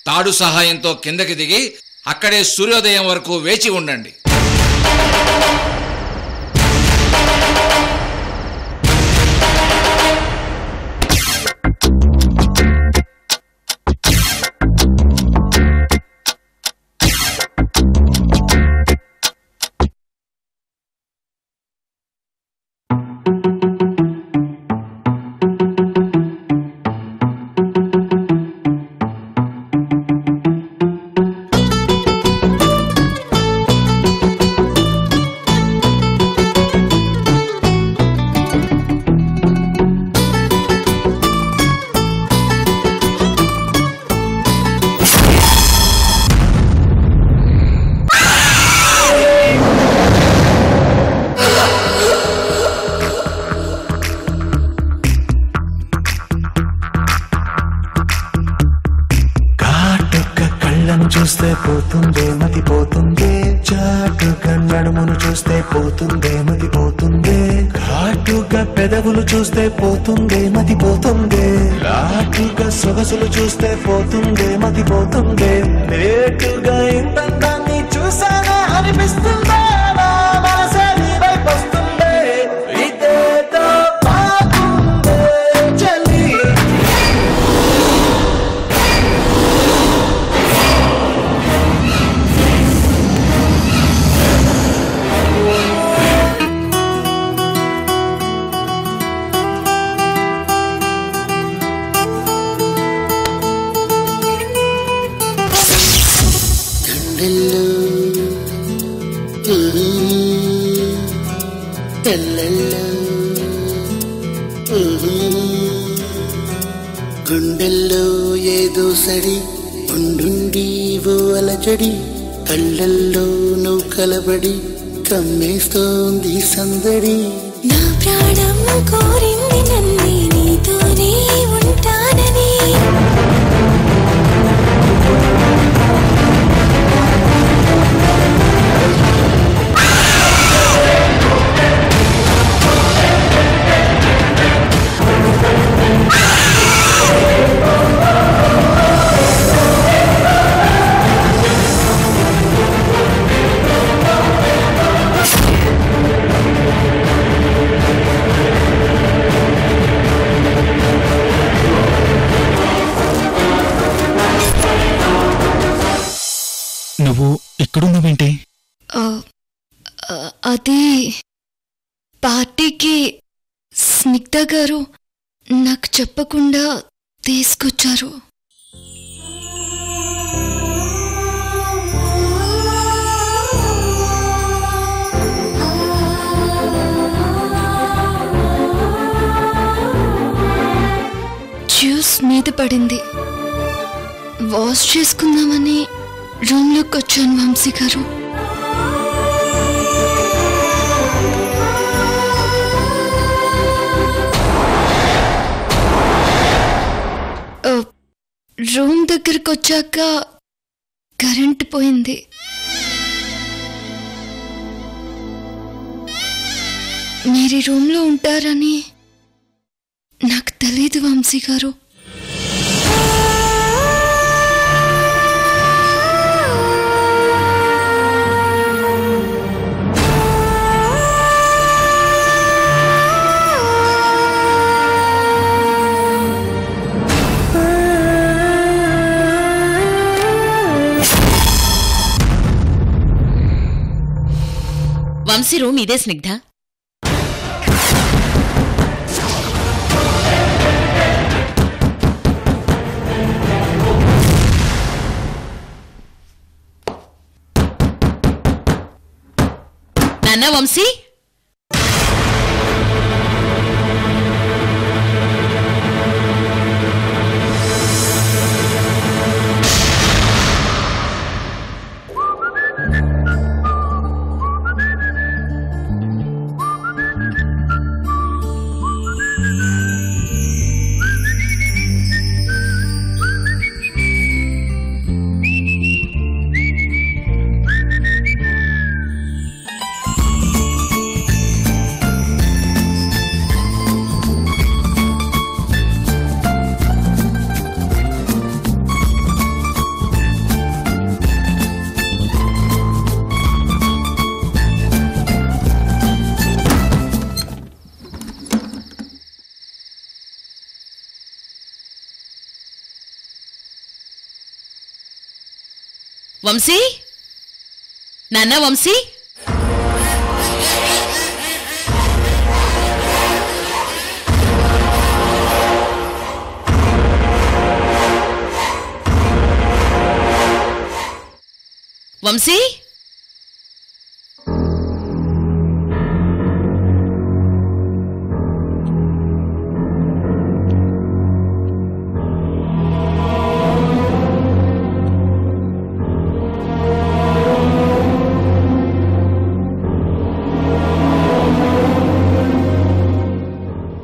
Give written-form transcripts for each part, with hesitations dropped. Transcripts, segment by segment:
తాడు సహాయంతో కిందకి దిగి అక్కడే సూర్యోదయం వరకు వేచి ఉండండి. చూస్తే పోతుందే మతి పోతుందే, చాటుగా నడుమును చూస్తే పోతుందే మతి పోతుందే, ఘాటుగా పెదవులు చూస్తే పోతుందే మతి పోతుందే, లాటుగా సొగసులు చూస్తే పోతుందే మతి పోతుందే, లేటుగా ఇంతంతాన్ని చూసానా అనిపిస్తుందా, నా మనసే నీ వైపు వస్తుందే, ఇదేదో బాగుందే చలి. గుండెల్లో ఏదో సడి ఉండుండి ఓ అలజడి, కళ్ళల్లో నువ్వు కలబడి కమ్మేస్తోంది సందడి, నా ప్రాణం కోరింది నన్నే నీతోనే ఉంటానని, నువ్వు ఇక్కడున్నావేంటి? అది పార్టీకి స్నిగ్ధ గారు నాకు చెప్పకుండా తీసుకొచ్చారు. జ్యూస్ మీద పడింది, వాష్ చేసుకుందామని రూమ్లోకి వచ్చాను వంశీ గారు. రూమ్ దగ్గరకు వచ్చాక కరెంట్ పోయింది. మీరు రూమ్లో ఉంటారని నాకు తెలీదు వంశీ గారు. వంశీ రూమ్ ఇదే స్నిగ్ధ. నాన్న వంశీ, వంశీ, నాన్న వంశీ, వంశీ,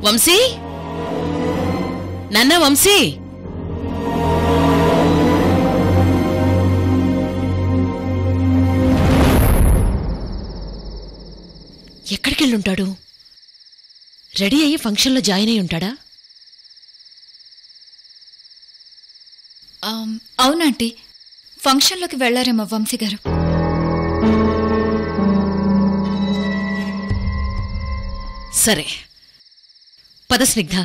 వంశీ, నాన్న వంశీ, ఎక్కడికెళ్ళుంటాడు? రెడీ అయ్యి ఫంక్షన్లో జాయిన్ అయి ఉంటాడా? అవునంటీ, ఫంక్షన్లోకి వెళ్లారేమో వంశీ గారు. సరే, పద స్నిగ్ధ.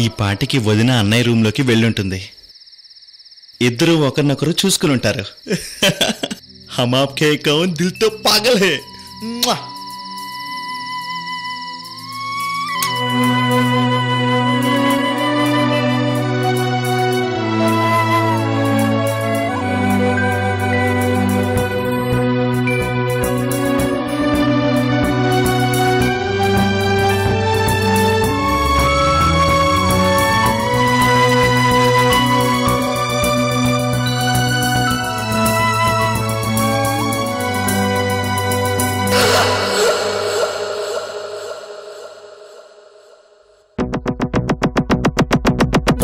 ఈ పాటికి వదిన అన్నయ్య రూంలోకి వెళ్ళుంటుంది. ఇద్దరూ ఒకరినొకరు చూసుకుని ఉంటారు. హమ్ ఆప్కే కౌన్ దిల్తో పాగల్ హే.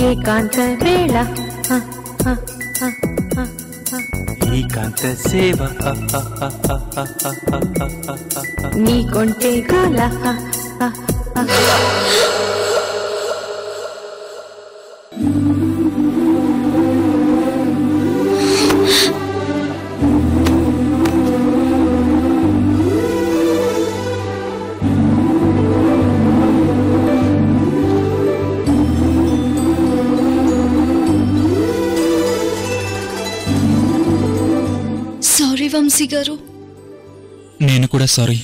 ఏకాంత వేళ ఏకాంత సేవ నీ కొంటే గోల సారీ వంశీ గారు. నేను కూడా సారీ.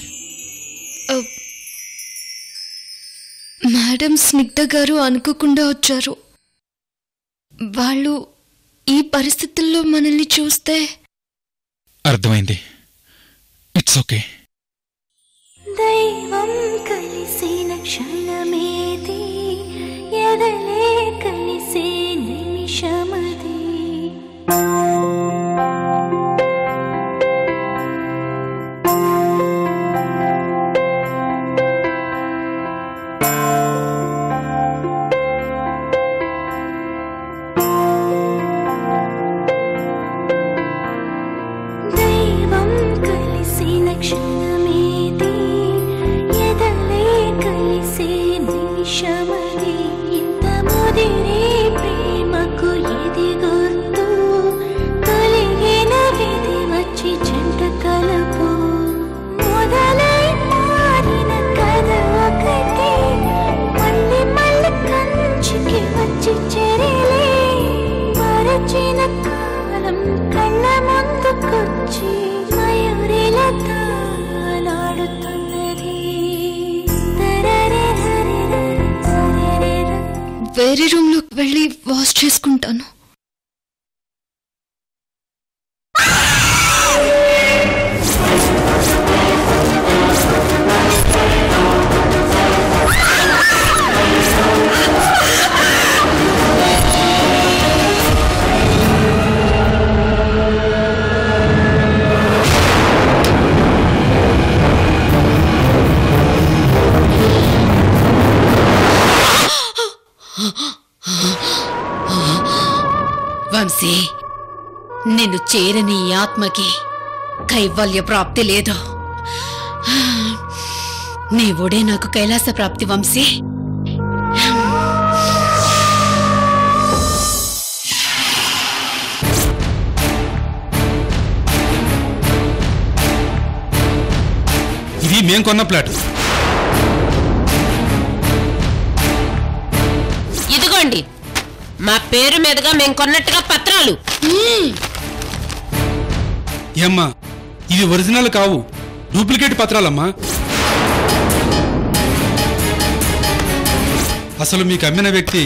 మేడం స్నిగ్ధ గారు అనుకోకుండా వచ్చారు. వాళ్ళు ఈ పరిస్థితుల్లో మనల్ని చూస్తే. అర్థమైంది. It's okay. దైవం కలిసిన క్షణమేది, ఎదలే కలిసే నిమిషమది. వేరే రూమ్లోకి వెళ్ళి వాష్ చేసుకుంటాను. వంశీ, నిన్ను చేరని ఆత్మకి కైవల్య ప్రాప్తి లేదు. నీవుడే నాకు కైలాస ప్రాప్తి వంశీ. ఇది మేం కొన్న ప్లాట్. ఇదిగోండి మా పేరు మీదుగా మేం కొన్నట్టుగా పత్రాలు. ఏమ్మా ఇవి ఒరిజినల్ కావు, డూప్లికేట్ పత్రాలమ్మా. అసలు మీకు అమ్మిన వ్యక్తి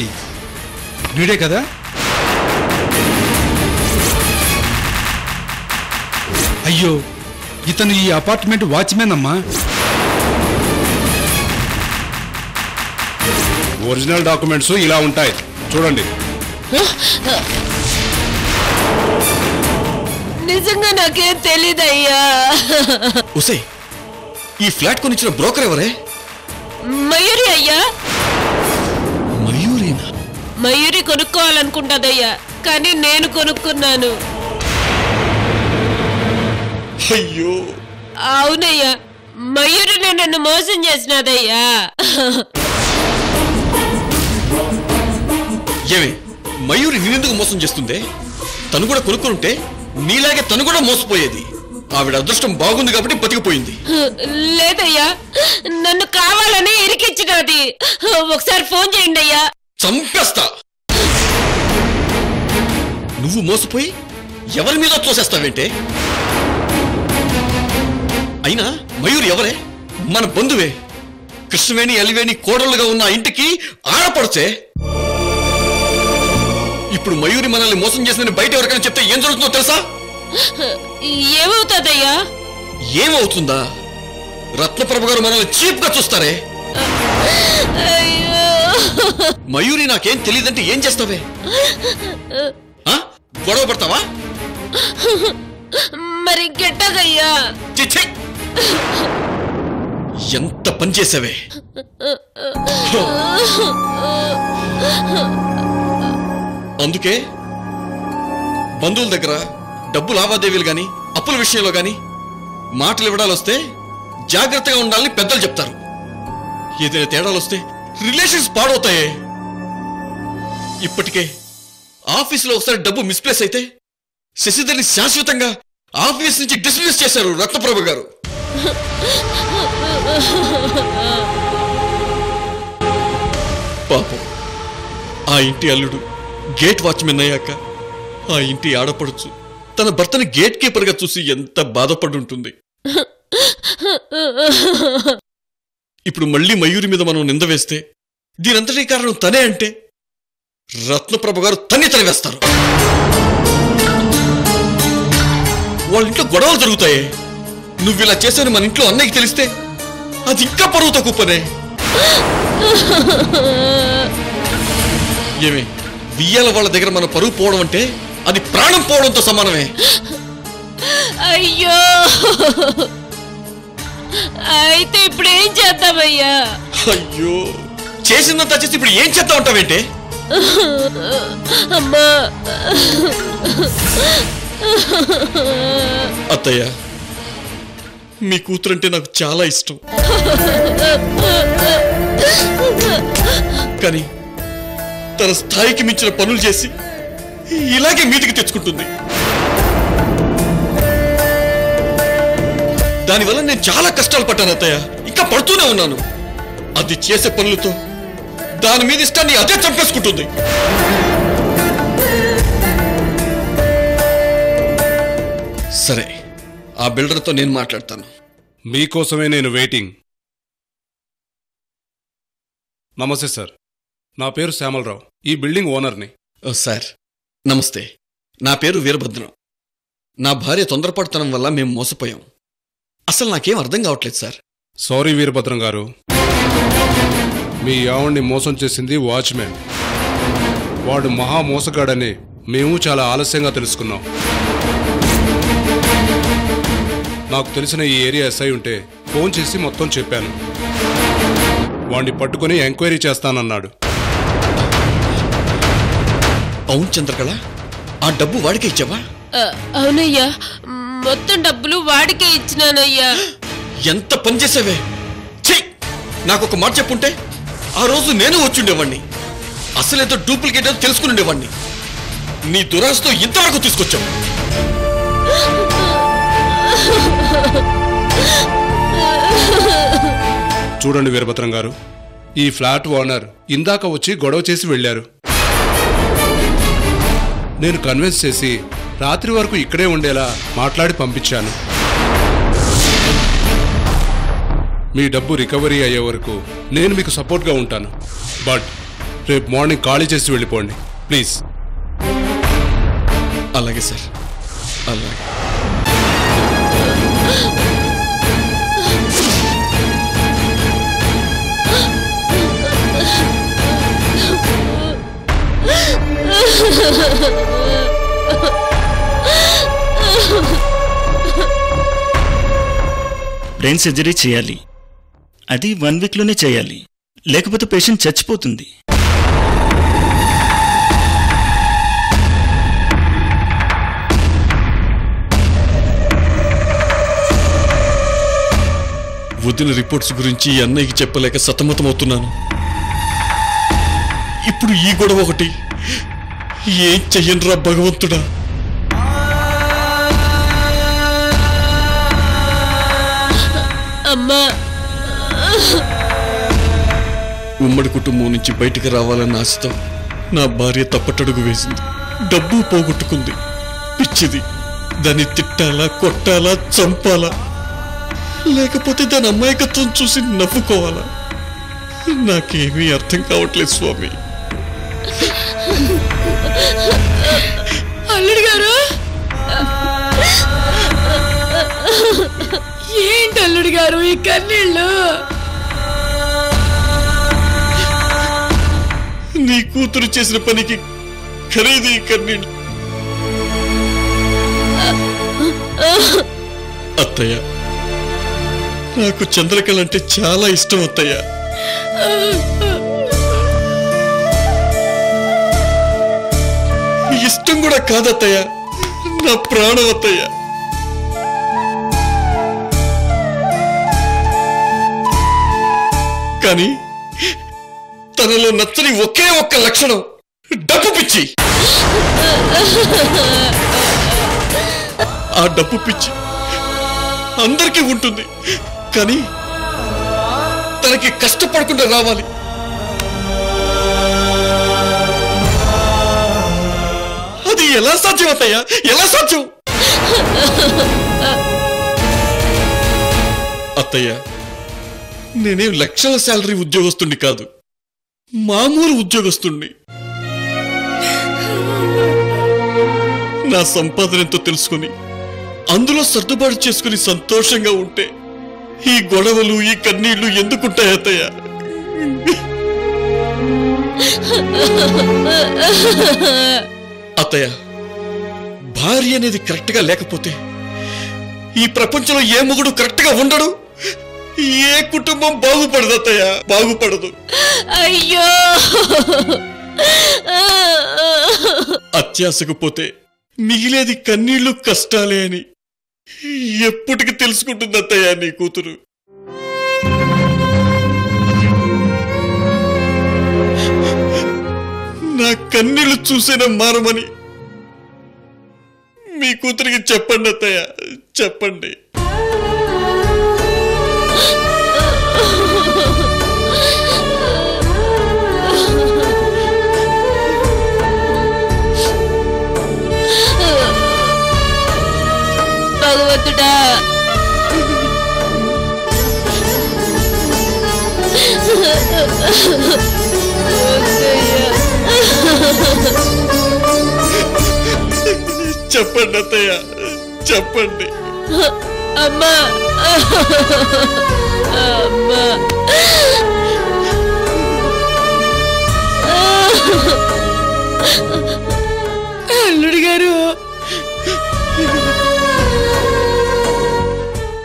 వీడే కదా? అయ్యో ఇతను ఈ అపార్ట్మెంట్ వాచ్మెన్ అమ్మా. ఒరిజినల్ డాక్యుమెంట్స్ ఇలా ఉంటాయి చూడండి. నిజంగా నాకేం తెలీదయ్యా. ఉసే ఈ ఫ్లాట్ కొనిచ్చిన బ్రోకర్ ఎవరే? మయూరి అయ్యా. మయూరినా? మయూరి కొనుక్కోవాలనుకుంటాదయ్యా, కానీ నేను కొనుక్కున్నాను. అయ్యో అవునయ్యా, మయూరిని నన్ను మోసం చేసినదయ్యా. ఏమి మయూరి నిన్నెందుకు మోసం చేస్తుందే? తను కూడా కొనుక్కుంటే నీలాగే తను కూడా మోసపోయేది. ఆవిడ అదృష్టం బాగుంది కాబట్టి బతికిపోయింది. లేదయ్యా, నన్ను కావాలని ఇరికిచ్చినది. ఒకసారి ఫోన్ చేయండి అయ్యా. చంపేస్తా. నువ్వు మోసపోయి ఎవరి మీద తోసేస్తావేంటే? అయినా మయూరి ఎవరే? మన బంధువే. కృష్ణవేణి అలివేణి కోడళ్ళుగా ఉన్న ఇంటికి ఆడపడితే ఇప్పుడు మయూరి మనల్ని మోసం చేసిన బయట ఎవరికైనా చెప్తే ఏం జరుగుతుందో తెలుసా? ఏమవుతుందయ్యా? ఏమవుతుందా? రత్నప్రభ గారు మనల్ని చీప్ గా చూస్తారే. మయూరి నాకేం తెలియదంటే ఏం చేస్తావే? గొడవ పడతావా? మరి గెట్టగయ్యా. ఎంత పని చేసావే. అందుకే బంధువుల దగ్గర డబ్బు లావాదేవీలు గాని అప్పుల విషయంలో గాని మాటలు ఇవ్వడాలొస్తే జాగ్రత్తగా ఉండాలని పెద్దలు చెప్తారు. ఏదైనా తేడాలు వస్తే రిలేషన్స్ పాడవుతాయే. ఇప్పటికే ఆఫీసులో ఒకసారి డబ్బు మిస్ప్లేస్ అయితే శశిధర్ని శాశ్వతంగా ఆఫీస్ నుంచి డిస్మిస్ చేశారు రత్నప్రభ గారు. పాపం ఆ ఇంటి అల్లుడు గేట్ వాచ్మెన్ అయ్యాక ఆ ఇంటి ఆడపడుచు తన భర్తని గేట్ కీపర్ గా చూసి ఎంత బాధపడి ఉంటుంది. ఇప్పుడు మళ్ళీ మయూరి మీద మనం నింద వేస్తే దీనంతటి కారణం తనే అంటే రత్నప్రభ గారు తన్ని తరివేస్తారు. వాళ్ళ ఇంట్లో గొడవలు జరుగుతాయే. నువ్వు ఇలా చేశాను మన ఇంట్లో అన్నయ్యకి తెలిస్తే అది ఇంకా పరువుతో కుప్పనే. ఏమే వియ్యాల వాళ్ళ దగ్గర మన పరువు పోవడం అంటే అది ప్రాణం పోవడంతో సమానమే. అయ్యో, అయితే ఇప్పుడు ఏం చేద్దామయ్యా? అయ్యో, చేసిందంతా చేసి ఇప్పుడు ఏం చేద్దాం అంటావేంటే? అమ్మా, అత్తయ్య, మీ కూతురంటే నాకు చాలా ఇష్టం. కానీ తన స్థాయికి మించిన పనులు చేసి ఇలాగే మీదికి తెచ్చుకుంటుంది. దానివల్ల నేను చాలా కష్టాలు పడ్డాను అత్తయ్య, ఇంకా పడుతూనే ఉన్నాను. అది చేసే పనులతో దాని మీద ఇష్టాన్ని అదే చంపేసుకుంటుంది. సరే, ఆ బిల్డర్తో నేను మాట్లాడతాను. మీకోసమే నేను వెయిటింగ్. నమస్తే సార్, నా పేరు శ్యామలరావు, ఈ బిల్డింగ్ ఓనర్ని. సార్ నమస్తే, నా పేరు వీరభద్రం. నా భార్య తొందరపాటుతనం వల్ల మేము మోసపోయాం. అసలు నాకేం అర్థం కావట్లేదు సార్. సారీ వీరభద్రం గారు, మీ ఆవిడ్ని మోసం చేసింది వాచ్మెన్. వాడు మహా మోసగాడని మేము చాలా ఆలస్యంగా తెలుసుకున్నాం. నాకు తెలిసిన ఈ ఏరియా ఎస్ఐ ఉంటే ఫోన్ చేసి మొత్తం చెప్పాను. వాడిని పట్టుకుని ఎంక్వైరీ చేస్తానన్నాడు. అవును చంద్రకళ, ఆ డబ్బు వాడికే ఇచ్చావా? అవునయ్యా, మొత్తం డబ్బులు వాడికే ఇచ్చినానయ్యా. ఎంత పని చేసావే. నాకు ఒక మాట చెప్పుంటే ఆ రోజు నేను వచ్చుండేవాడిని. అసలేదో డూప్లికేట్ అని తెలుసుకుని ఉండేవాడిని. నీ దురాశతో ఇంతవరకు తీసుకొచ్చావు. చూడండి వీరభద్రం గారు, ఈ ఫ్లాట్ ఓనర్ ఇందాక వచ్చి గొడవ చేసి వెళ్ళారు. నేను కన్విన్స్ చేసి రాత్రి వరకు ఇక్కడే ఉండేలా మాట్లాడి పంపించాను. మీ డబ్బు రికవరీ అయ్యే వరకు నేను మీకు సపోర్ట్గా ఉంటాను. బట్ రేపు మార్నింగ్ ఖాళీ చేసి వెళ్ళిపోండి ప్లీజ్. అలాగే సార్, అలాగే. బ్రెయిన్ సర్జరీ చేయాలి. అది 1 వీక్లోనే చేయాలి, లేకపోతే పేషెంట్ చచ్చిపోతుంది. వదిన రిపోర్ట్స్ గురించి అన్నయ్యకి చెప్పలేక సతమతమవుతున్నాను. ఇప్పుడు ఈ గొడవ ఒకటి. ఏం చెయ్యనురా భగవంతుడా. అమ్మా, ఉమ్మడి కుటుంబం నుంచి బయటికి రావాలన్న ఆశతో నా భార్య తప్పటడుగు వేసింది. డబ్బు పోగొట్టుకుంది. పిచ్చిది. దాన్ని తిట్టాలా, కొట్టాలా, చంపాలా, లేకపోతే దాని అమాయకత్వం చూసి నవ్వుకోవాలా? నాకేమీ అర్థం కావట్లేదు స్వామి. అల్లుడు గారు, ఏంటి అల్లుడు గారు ఈ కన్నీళ్ళు? నీ కూతురు చేసిన పనికి ఖరీదు ఈ కన్నీళ్ళు. అత్తయ్య, నాకు చంద్రకళ అంటే చాలా ఇష్టం అత్తయ్య. ఇష్టం కూడా కాదత్తయ్య, నా ప్రాణం అత్తయ్య. కానీ తనలో నచ్చని ఒకే ఒక్క లక్షణం డబ్బు పిచ్చి. ఆ డబ్బు పిచ్చి అందరికీ ఉంటుంది, కానీ తనకి కష్టపడకుండా రావాలి. అది ఎలా సాధ్యం అత్తయ్య? ఎలా సాధ్యం? అత్తయ్య, నేనేం లక్షల శాలరీ ఉద్యోగస్తుణ్ణి కాదు, మామూలు ఉద్యోగస్తుణ్ణి. నా సంపాదన ఎంతో తెలుసుకుని అందులో సర్దుబాటు చేసుకుని సంతోషంగా ఉంటే ఈ గొడవలు, ఈ కన్నీళ్లు ఎందుకుంటాయి అత్తయ్య? అత్తయ్య, భార్య అనేది కరెక్ట్ గా లేకపోతే ఈ ప్రపంచంలో ఏ మొగుడు కరెక్ట్ గా ఉండడు. ఏ కుటుంబం బాగుపడదు అత్తయ్య, బాగుపడదు. అయ్యో, అత్యాశకు పోతే మిగిలేది కన్నీళ్లు, కష్టాలే అని ఎప్పటికి తెలుసుకుంటుంది అత్తయ్య నీ కూతురు. నా కన్నీళ్లు చూసేనా మారమని మీ కూతురికి చెప్పండి అత్తయ్య, చెప్పండి. భగవంతుడా, చెప్పండి అత్తయ్య, చెప్పండి. అమ్మా, అమ్మా, అల్లుడు గారు,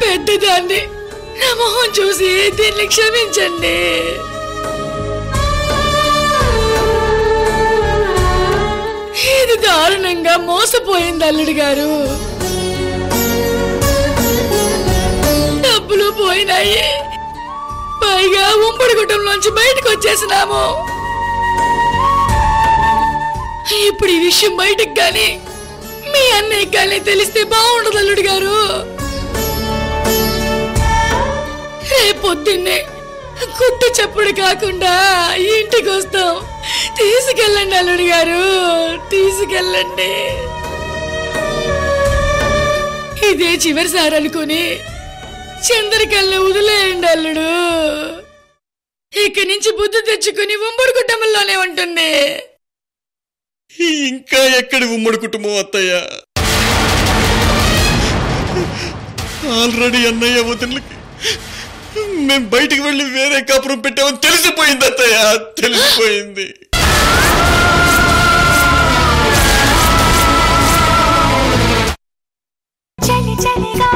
పెద్దదాన్ని నా మొహం చూసి దీన్ని క్షమించండి. ఇది దారుణంగా మోసపోయింది అల్లుడు గారు. డబ్బులు పోయినాయి, పైగా ఉమ్మడి కుటుంబంలోంచి బయటకు వచ్చేసినాము. ఇప్పుడు ఈ విషయం బయటకు కానీ మీ అన్నయ్య కానీ తెలిస్తే బాగుండదు అల్లుడు గారు. రేపొద్దున్నే గుట్టు చప్పుడు కాకుండా ఇంటికి వస్తాం. తీసుకెళ్ళండి అల్లుడు గారు, తీసుకెళ్ళండి. ఇదే చివరిసారి అనుకుని చంద్రకల్ని వదిలేయండి అల్లుడు. ఇక్కడి నుంచి బుద్ధి తెచ్చుకుని ఉమ్మడి కుటుంబంలోనే ఉంటుంది. ఇంకా ఎక్కడి ఉమ్మడి కుటుంబం అత్తయ్య? ఆల్రెడీ అన్నయ్య వదిలికి మేము బయటికి వెళ్ళి వేరే కాపురం పెట్టామని తెలిసిపోయింది అత్తయ్య, తెలిసిపోయింది. చలి చలిగా